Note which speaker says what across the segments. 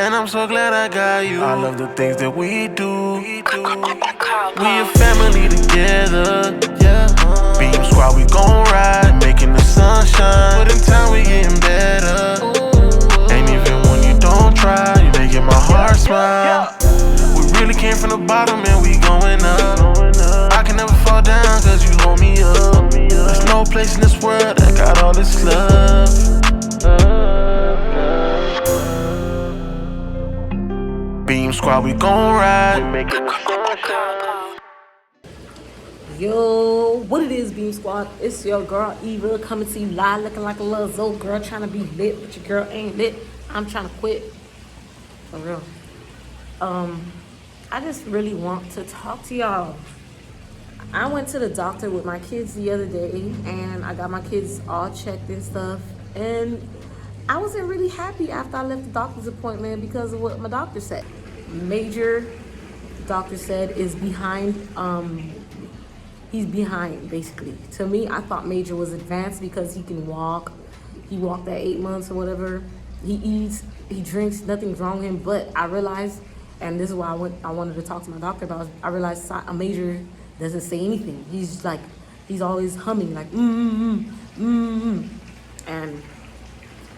Speaker 1: And I'm so glad I got you. I love the things that we do. We a family together, yeah. Beam Squad, we gon' ride, making the sun shine. But in time, we getting better. Ain't even when you don't try, you making my heart smile. We really came from the bottom and we going up. I can never fall down cause you hold me up. There's no place in this world that got all this love. Beam Squad, we gon' ride.
Speaker 2: Yo, what it is, Beam Squad? It's your girl Eva coming to you live, looking like a little Zoe girl, trying to be lit, but your girl ain't lit. I'm trying to quit, for real. I just really want to talk to y'all. I went to the doctor with my kids the other day, and I got my kids all checked and stuff, and I wasn't really happy after I left the doctor's appointment because of what my doctor said. Major, the doctor said, is behind. He's behind, basically. To me, I thought Major was advanced because he can walk. He walked at 8 months or whatever. He eats, he drinks, nothing's wrong with him. But I realized, and this is why I wanted to talk to my doctor about, I realized a Major doesn't say anything. He's like, he's always humming, like, And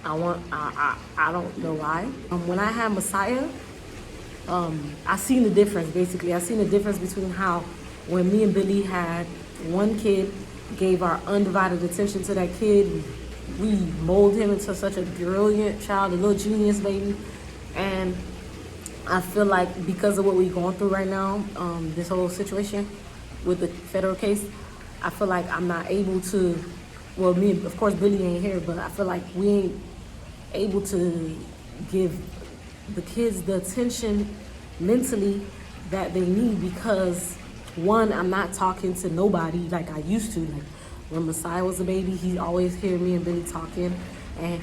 Speaker 2: I don't know why. When I had Messiah, I seen the difference, basically. I seen the difference between how when me and Billy had one kid, gave our undivided attention to that kid, we molded him into such a brilliant child, a little genius baby. And I feel like because of what we're going through right now, this whole situation with the federal case, I feel like I'm not able to, well, me, of course, Billy ain't here, but I feel like we ain't able to give the kids the attention mentally that they need because, one, I'm not talking to nobody like I used to. Like when Messiah was a baby, he always hear me and Billy talking, and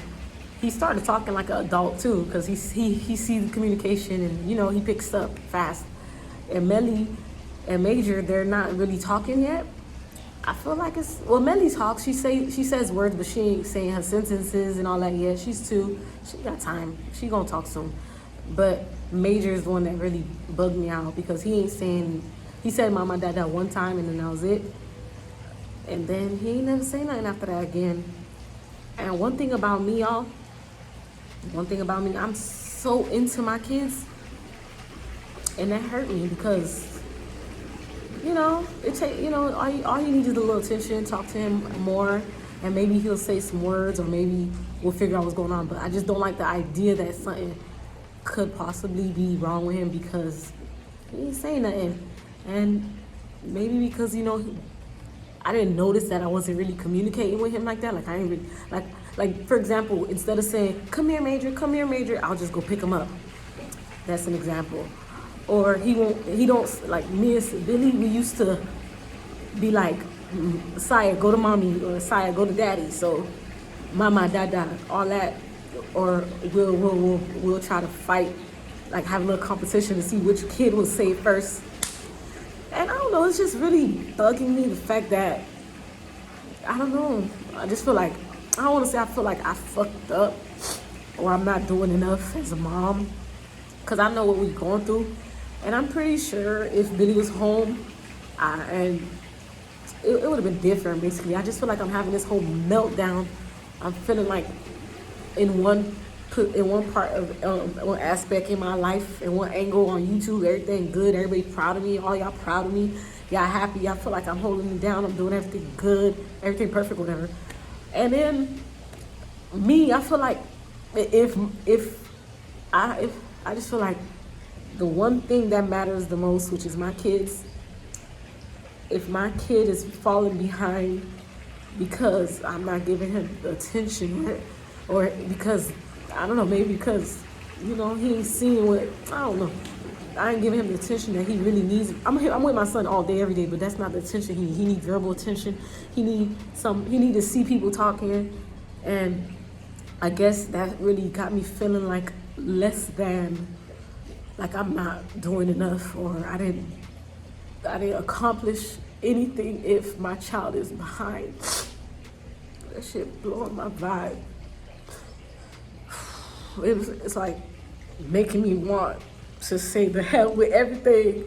Speaker 2: he started talking like an adult too, because he sees the communication and he picks up fast. And Melly and Major, they're not really talking yet. I feel like Melly talks. She says words, but she ain't saying her sentences and all that yet. She's 2. She got time. She gonna talk soon. But Major is the one that really bugged me out because he ain't saying. He said mama dada one time and then that was it. And then he ain't never say nothing after that again. And one thing about me, y'all. I'm so into my kids, and that hurt me because. All you need is a little attention, talk to him more, and maybe he'll say some words, or maybe we'll figure out what's going on. But I just don't like the idea that something could possibly be wrong with him because he ain't saying nothing. And maybe because, I didn't notice that I wasn't really communicating with him like that. Like I ain't really, like for example, instead of saying, come here, Major, I'll just go pick him up. That's an example. Or he don't, like me and Billy, we used to be like, Messiah, go to mommy, or Messiah, go to daddy. So mama, dada, all that. Or we'll try to fight, like have a little competition to see which kid will say it first. And I don't know, it's just really bugging me, the fact that, I don't know, I just feel like, I don't want to say I feel like I fucked up or I'm not doing enough as a mom, because I know what we're going through. And I'm pretty sure if Billy was home, it would have been different, basically. I just feel like I'm having this whole meltdown. I'm feeling like in one part of one aspect in my life, in one angle on YouTube, everything good, everybody proud of me, all y'all proud of me, y'all happy, I feel like I'm holding it down, I'm doing everything good, everything perfect, whatever. And then me, I feel like I just feel like the one thing that matters the most, which is my kids, if my kid is falling behind because I'm not giving him the attention, or because, I don't know, maybe because, he ain't seeing what, I don't know. I ain't giving him the attention that he really needs. I'm with my son all day, every day, but that's not the attention he needs. Verbal attention. He need to see people talking. And I guess that really got me feeling like less than, like I'm not doing enough, or I didn't accomplish anything if my child is behind. That shit blowing my vibe. It's like making me want to say the hell with everything.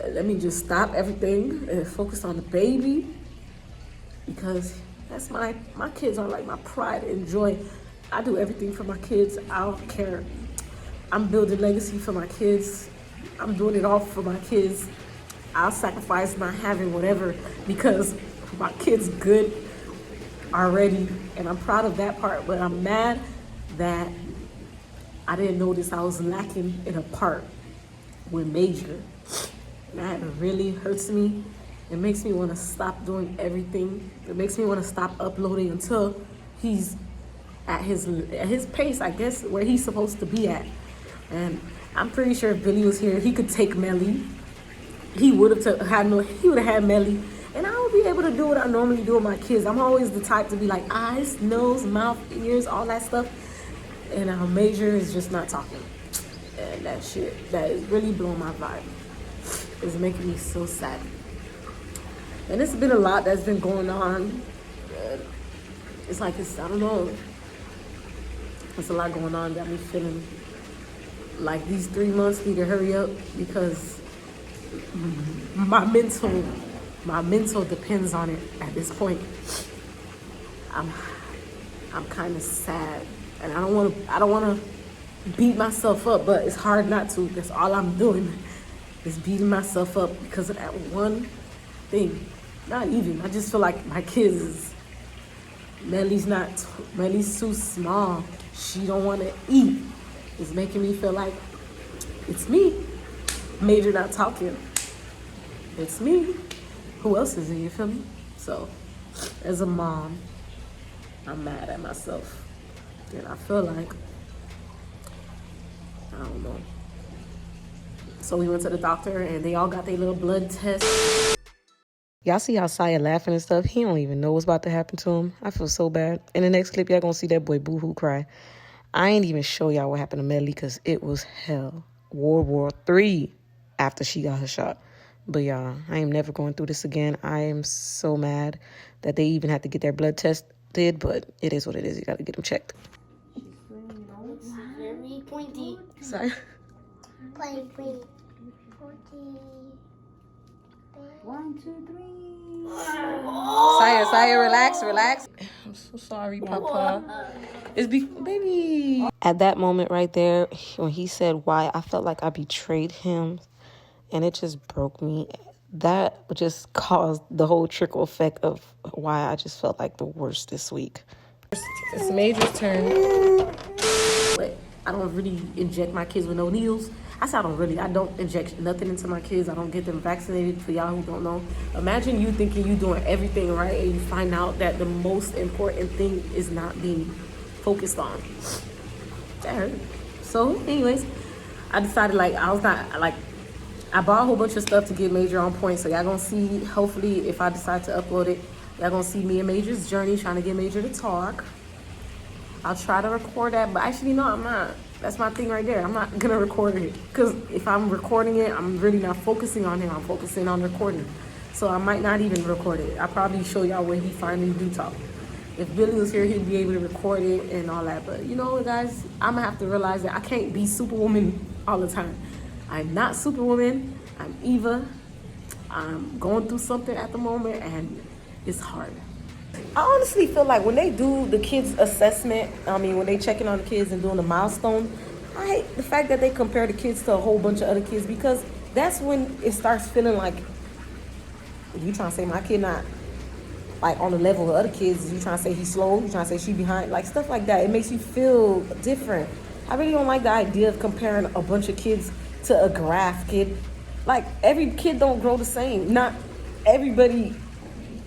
Speaker 2: Let me just stop everything and focus on the baby, because that's my kids are like my pride and joy. I do everything for my kids. I don't care. I'm building legacy for my kids. I'm doing it all for my kids. I'll sacrifice not having whatever because my kids good already, and I'm proud of that part. But I'm mad that I didn't notice I was lacking in a part with Major. That really hurts me. It makes me want to stop doing everything. It makes me want to stop uploading until he's at his pace, I guess, where he's supposed to be at. And I'm pretty sure if Billy was here, he could take Melly. He would have had Melly, and I would be able to do what I normally do with my kids. I'm always the type to be like eyes, nose, mouth, ears, all that stuff. And our Major is just not talking, and that is really blowing my vibe. It's making me so sad. And it's been a lot that's been going on. It's like I don't know. It's a lot going on. Got me feeling like these 3 months need to hurry up, because my mental depends on it at this point. I'm kind of sad, and I don't want to beat myself up, but it's hard not to. That's all I'm doing is beating myself up because of that one thing. Not even. I just feel like my kids. Melly's too small. She don't want to eat. It's making me feel like it's me. Major not talking. It's me. Who else is it? You feel me? So, as a mom, I'm mad at myself. And I feel like, I don't know. So we went to the doctor and they all got their little blood test. Y'all see how Saya laughing and stuff? He don't even know what's about to happen to him. I feel so bad. In the next clip, y'all gonna see that boy boo-hoo cry. I ain't even show y'all what happened to Melly because it was hell. World War III after she got her shot. But y'all, I am never going through this again. I am so mad that they even had to get their blood tested, but it is what it is. You gotta get them checked.
Speaker 3: It's very pointy.
Speaker 2: Sorry.
Speaker 3: Pointy.
Speaker 4: 1, 2, 3.
Speaker 2: Saya, relax. I'm so sorry, Papa. Baby. At that moment right there, when he said why, I felt like I betrayed him, and it just broke me. That just caused the whole trickle effect of why I just felt like the worst this week. It's Major's turn. But I don't really inject my kids with no needles. I don't inject nothing into my kids. I don't get them vaccinated, for y'all who don't know. Imagine you thinking you doing everything right and you find out that the most important thing is not being focused on. That hurt. So anyways, I decided I bought a whole bunch of stuff to get Major on point. So y'all gonna see, hopefully if I decide to upload it, y'all gonna see me and Major's journey trying to get Major to talk. I'll try to record that, but actually no, I'm not. That's my thing right there. I'm not gonna record it, because if I'm recording it, I'm really not focusing on him. I'm focusing on recording. So I might not even record it. I'll probably show y'all when he finally do talk. If Billy was here, he'd be able to record it and all that. But you know, guys, I'm gonna have to realize that I can't be Superwoman all the time. I'm not Superwoman. I'm Eva. I'm going through something at the moment, and it's hard. I honestly feel like when they do the kids' assessment, when they checking on the kids and doing the milestone, I hate the fact that they compare the kids to a whole bunch of other kids, because that's when it starts feeling like, if you trying to say my kid not like on the level of other kids, you trying to say he's slow, you trying to say she behind, like stuff like that. It makes you feel different. I really don't like the idea of comparing a bunch of kids to a graph kid. Like, every kid don't grow the same. Not everybody.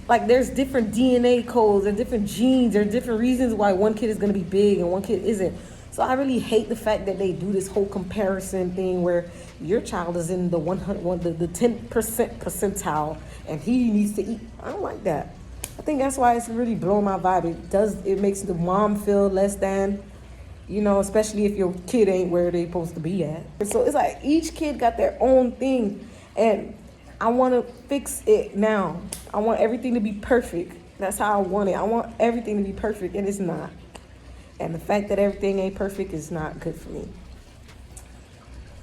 Speaker 2: Like, there's different DNA codes and different genes. There are different reasons why one kid is going to be big and one kid isn't. So I really hate the fact that they do this whole comparison thing where your child is in the 10% percentile and he needs to eat. I don't like that. I think that's why it's really blowing my vibe. It makes the mom feel less than, especially if your kid ain't where they supposed to be at. So it's like each kid got their own thing, and I want to fix it now. I want everything to be perfect. That's how I want it. I want everything to be perfect, and it's not. And the fact that everything ain't perfect is not good for me.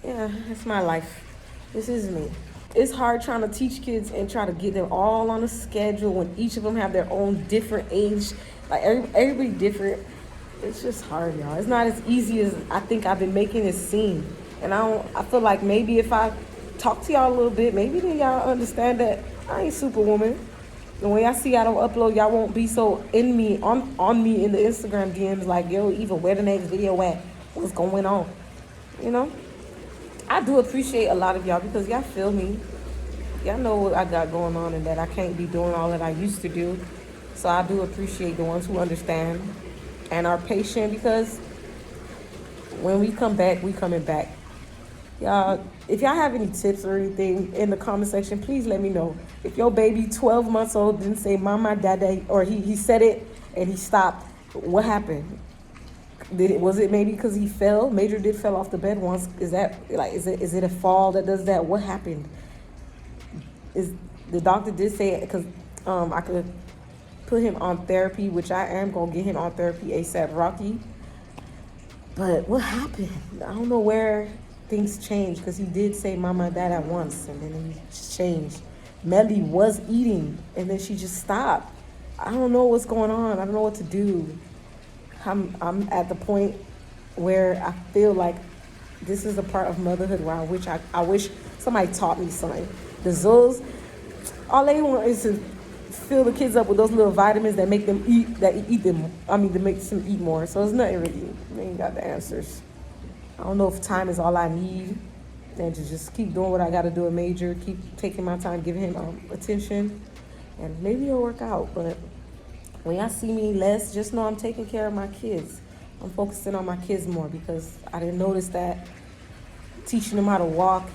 Speaker 2: Yeah, it's my life. This is me. It's hard trying to teach kids and try to get them all on a schedule when each of them have their own different age. Like everybody different. It's just hard, y'all. It's not as easy as I think I've been making it seem. And I feel like maybe if I talk to y'all a little bit, maybe then y'all understand that I ain't Superwoman. The way I see I don't upload, y'all won't be so in me on me in the Instagram DMs like, yo, Eva, where the next video at? What's going on? You know? I do appreciate a lot of y'all because y'all feel me. Y'all know what I got going on and that I can't be doing all that I used to do. So I do appreciate the ones who understand and are patient because when we come back, we coming back. Y'all, if y'all have any tips or anything in the comment section, please let me know. If your baby 12 months old didn't say mama, dada, or he said it and he stopped, what happened? Was it maybe because he fell? Major did fell off the bed once. Is it a fall that does that? What happened? Is the doctor did say it because I could put him on therapy, which I am gonna get him on therapy ASAP Rocky. But what happened? I don't know where things changed because he did say mama and dad at once and then he just changed. Melly was eating and then she just stopped. I don't know what's going on. I don't know what to do. I'm at the point where I feel like this is a part of motherhood where I wish somebody taught me something. The Zulls, all they want is to fill the kids up with those little vitamins that make them that makes them eat more. So it's nothing really. They ain't got the answers. I don't know if time is all I need and to just keep doing what I got to do in Major, keep taking my time, giving him attention, and maybe it'll work out. But when y'all see me less, just know I'm taking care of my kids. I'm focusing on my kids more because I didn't notice that teaching them how to walk,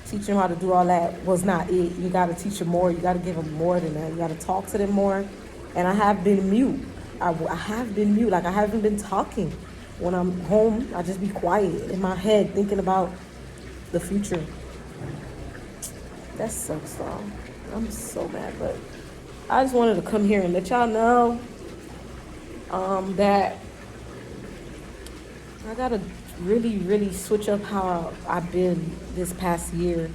Speaker 2: teaching them how to do all that was not it. You got to teach them more. You got to give them more than that. You got to talk to them more. And I have been mute. I have been mute. Like I haven't been talking. When I'm home, I just be quiet in my head thinking about the future. That sucks, though. I'm so mad, but I just wanted to come here and let y'all know that I gotta really, really switch up how I've been this past year.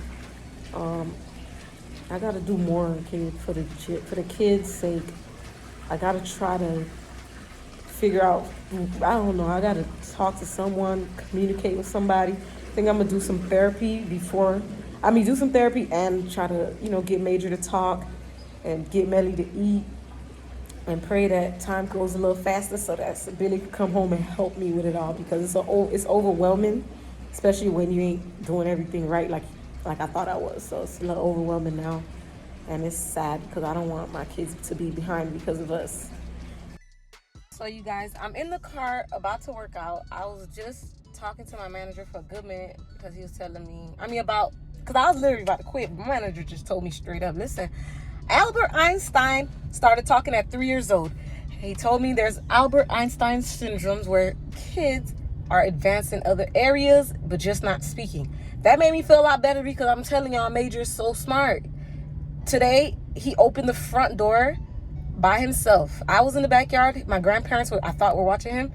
Speaker 2: I gotta do more, kid, for the kids' sake. I gotta try to figure out. I don't know. I gotta talk to someone, communicate with somebody. I think I'm gonna do some therapy do some therapy and try to, get Major to talk and get Melly to eat and pray that time goes a little faster so that Billy can come home and help me with it all because it's overwhelming, especially when you ain't doing everything right like I thought I was. So it's a little overwhelming now, and it's sad because I don't want my kids to be behind because of us. So you guys, I'm in the car about to work out. I was just talking to my manager for a good minute because he was telling me, because I was literally about to quit. My manager just told me straight up, listen, Albert Einstein started talking at 3 years old. He told me there's Albert Einstein syndromes where kids are advanced in other areas, but just not speaking. That made me feel a lot better because I'm telling y'all, Major is so smart. Today, he opened the front door by himself. I was in the backyard. My grandparents, I thought, were watching him.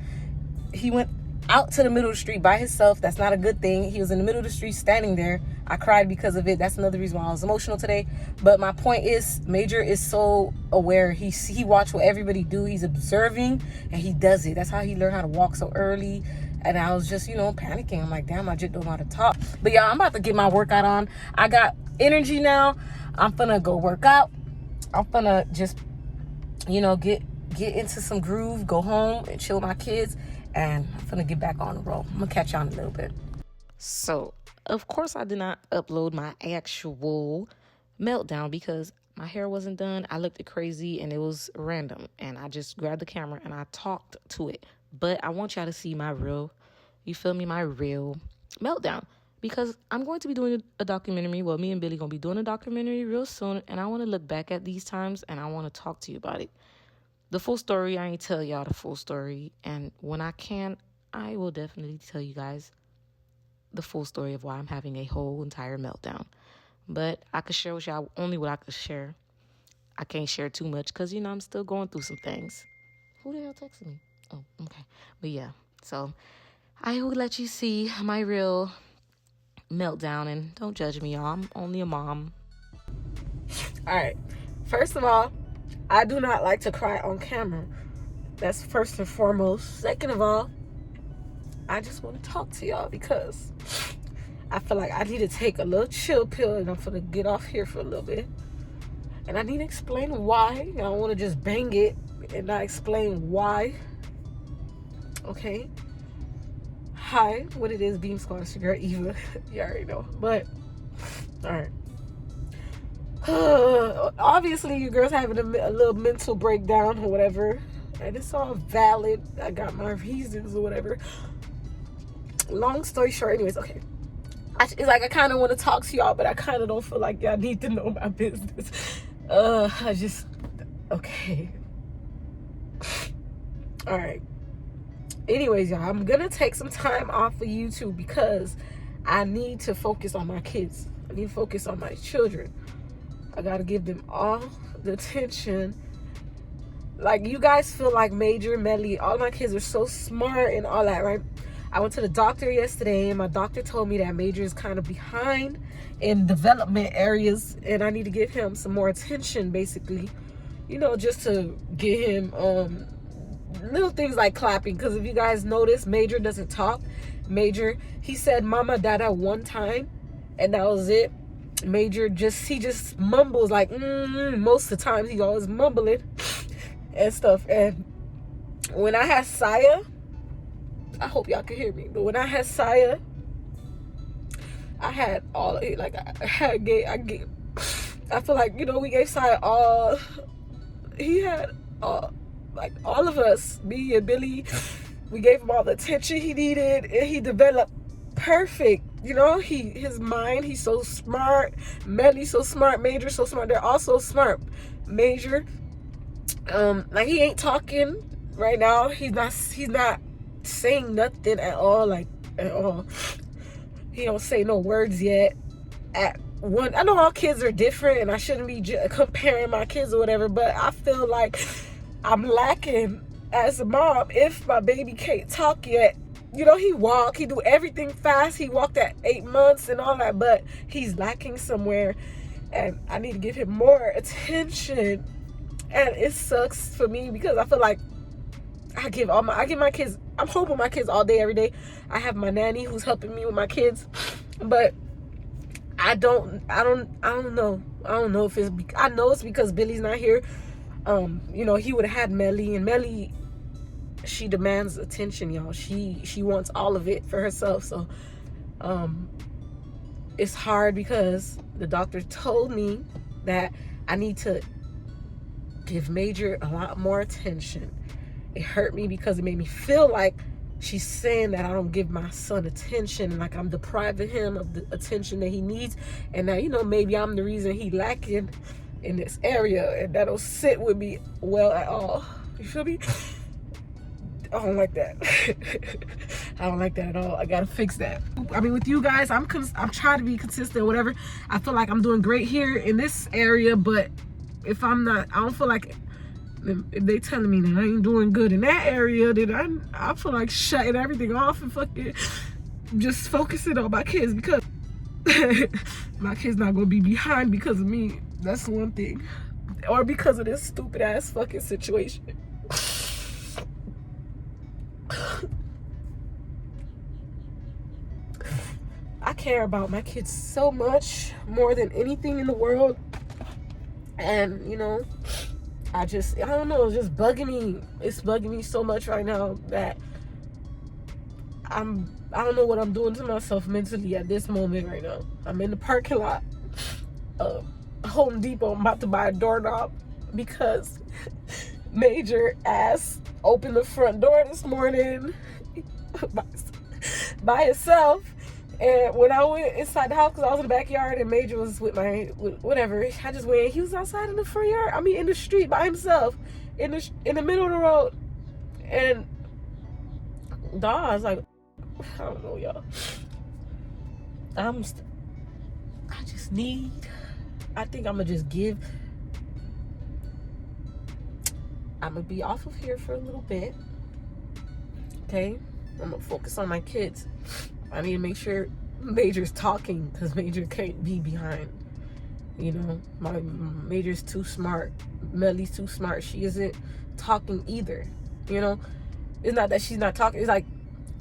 Speaker 2: He went out to the middle of the street by himself. That's not a good thing. He was in the middle of the street standing there. I cried because of it. That's another reason why I was emotional today. But my point is, Major is so aware. He watched what everybody do. He's observing and he does it. That's how he learned how to walk so early. And I was just, panicking. I'm like, damn, I just don't know how to talk. But yeah, I'm about to get my workout on. I got energy now. I'm finna go work out. I'm finna just, get into some groove, go home and chill with my kids. And I'm finna get back on the roll. I'm gonna catch y'all in a little bit. So, of course, I did not upload my actual meltdown because my hair wasn't done. I looked crazy and it was random. And I just grabbed the camera and I talked to it. But I want y'all to see my real meltdown. Because I'm going to be doing a documentary. Well, me and Billy going to be doing a documentary real soon. And I want to look back at these times and I want to talk to you about it. The full story, I ain't tell y'all the full story. And when I can, I will definitely tell you guys the full story of why I'm having a whole entire meltdown. But I could share with y'all only what I could share. I can't share too much because, I'm still going through some things. Who the hell texted me? Oh, okay. But yeah, so I will let you see my real meltdown, and don't judge me, y'all. I'm only a mom. All right. First of all, I do not like to cry on camera. That's first and foremost. Second of all, I just want to talk to y'all because I feel like I need to take a little chill pill, and I'm gonna get off here for a little bit. And I need to explain why. I don't want to just bang it and not explain why. Okay. Hi, what it is, Beam Squad, it's your girl Eva. You already know. But, alright. Obviously, you girls having a little mental breakdown or whatever. And it's all valid. I got my reasons or whatever. Long story short, anyways, okay. It's like I kind of want to talk to y'all, but I kind of don't feel like y'all need to know my business. Okay. Alright. Anyways, y'all, I'm gonna take some time off of YouTube because I need to focus on my kids. I need to focus on my children. I gotta give them all the attention. Like, you guys feel like Major, Melly, all my kids are so smart and all that, right? I went to the doctor yesterday, and my doctor told me that Major is kind of behind in development areas, and I need to give him some more attention, basically. You know, just to get him little things like clapping. Because if you guys notice, Major doesn't talk. Major, he said mama dada one time, and that was it. Major he just mumbles like most of the time. He always mumbling and stuff. And when I had Saya, I hope y'all can hear me, but when I had Saya, I had all like I feel like, you know, we gave Saya all. He had all, like, all of us, me and Billy, we gave him all the attention he needed, and he developed perfect. You know, his mind, he's so smart. Melly's so smart. Major's so smart. They're all so smart. Major, like, he ain't talking right now. He's not saying nothing at all, like, at all. He don't say no words yet. I know all kids are different, and I shouldn't be comparing my kids or whatever, but I feel like I'm lacking as a mom if my baby can't talk yet. You know, he do everything fast. He walked at 8 months and all that, but he's lacking somewhere, and I need to give him more attention. And it sucks for me because I feel like I give my kids, I'm home with my kids all day, every day. I have my nanny who's helping me with my kids, but I don't know. I don't know if I know it's because Billy's not here. You know, he would have had Melly, and Melly, she demands attention, y'all. She wants all of it for herself. So it's hard because the doctor told me that I need to give Major a lot more attention. It hurt me because it made me feel like she's saying that I don't give my son attention, and like I'm depriving him of the attention that he needs, and that, you know, maybe I'm the reason he lacking in this area, and that don't sit with me well at all. You feel me? I don't like that. I don't like that at all. I gotta fix that. I mean, with you guys, I'm trying to be consistent, whatever. I feel like I'm doing great here in this area, but if I'm not, I don't feel like, if they telling me that I ain't doing good in that area, then I feel like shutting everything off and fucking just focusing on my kids, because my kids not gonna be behind because of me. That's one thing. Or because of this stupid ass fucking situation. I care about my kids so much, more than anything in the world. And, you know, I don't know, it's just bugging me. It's bugging me so much right now that I don't know what I'm doing to myself mentally at this moment right now. I'm in the parking lot of Home Depot. I'm about to buy a doorknob because Major ass opened the front door this morning by himself. And when I went inside the house, because I was in the backyard and Major was with whatever, I just went, he was outside in the front yard. I mean, in the street by himself, in the middle of the road. And dog, I was like, I don't know, y'all. I think I'm gonna be off of here for a little bit. okay? I'm gonna focus on my kids. I need to make sure Major's talking, because Major can't be behind. You know, my Major's too smart. Melly's too smart. She isn't talking either. You know, it's not that she's not talking. It's like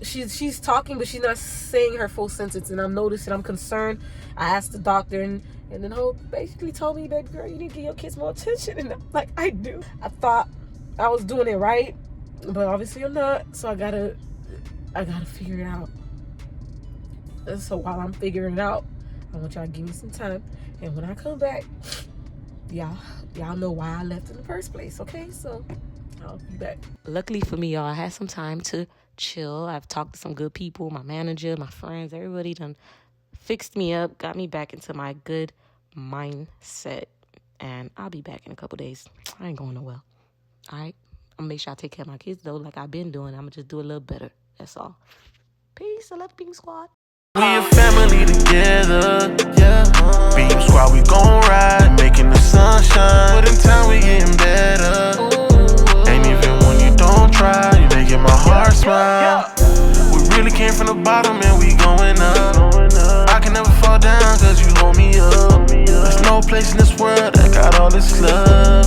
Speaker 2: she's talking, but she's not saying her full sentence. And I'm noticing, I'm concerned. I asked the doctor, and then Hope basically told me, baby girl, you need to give your kids more attention. And I'm like, I do. I thought I was doing it right, but obviously I'm not. So I gotta figure it out. And so while I'm figuring it out, I want y'all to give me some time. And when I come back, y'all know why I left in the first place, okay? So I'll be back. Luckily for me, y'all, I had some time to chill. I've talked to some good people, my manager, my friends, everybody done fixed me up, got me back into my good mindset. And I'll be back in a couple days. I ain't going nowhere. All right? I'm gonna make sure I take care of my kids, though, like I've been doing. I'm gonna just do a little better. That's all. Peace. I love the Beam Squad.
Speaker 1: We a family together, yeah. Beam Squad, we gon' ride, making the sun shine. But in time, we getting better. Ain't even when you don't try, you making my heart smile. We really came from the bottom and we going up. I can never fall down cause you hold me up. There's no place in this world that got all this love.